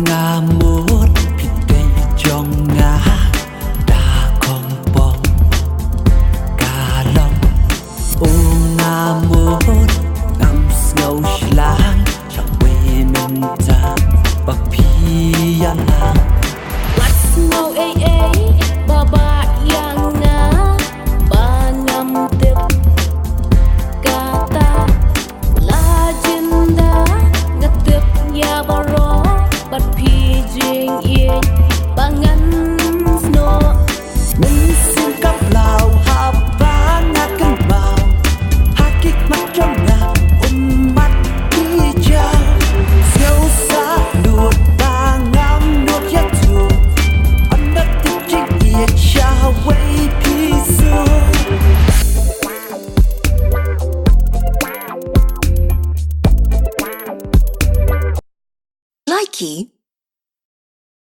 ngà mốt phía tây trong ngà đà con bông cà long ô ngà mốt ngắm ngầu lang chẳng quê mình ta và phi lang ngầu ấy baba yang nga banam tip kata legenda ngatip ya baro bat pi jing ye bangan sno mình xin cắp lào hà vá ngà cân bào hà kích mắt trong ngà ôm mắt đi chào siêu xa đuột ta ngắm đuột yết thù anh đã thích chính yết chào way pisu Likey